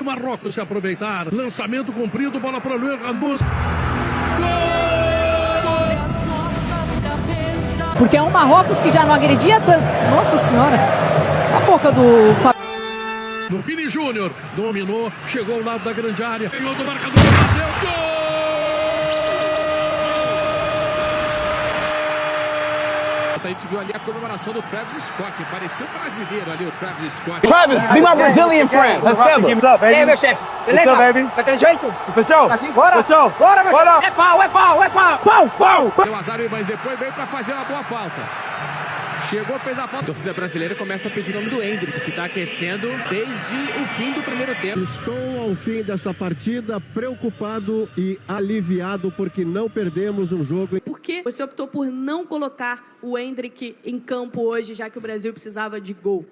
Marrocos se aproveitar. Lançamento comprido, bola para o Luiz Ramos. Porque é um Marrocos que já não agredia tanto. Nossa senhora. A boca do... No Vini Júnior, dominou, chegou ao lado da grande área. Ganhou do marcador, bateu, gol! A gente viu ali a comemoração do Travis Scott. Parecia um brasileiro ali, o Travis Scott. Travis, be my Brazilian friend. Let's have it. What's up, baby? E aí, meu chefe? Beleza? What's up, baby? Daquele jeito? Fechou? Assim, bora? Fechou? Bora, meu Bora. chefe! É pau, é pau, é pau! Pau, pau! Deu azar, mas depois veio pra fazer uma boa falta. Chegou, fez a falta. A torcida brasileira começa a pedir o nome do Endrick, que tá aquecendo desde o fim do primeiro tempo. Estou ao fim desta partida preocupado e aliviado porque não perdemos um jogo. Por que você optou por não colocar o Endrick em campo hoje, já que o Brasil precisava de gol?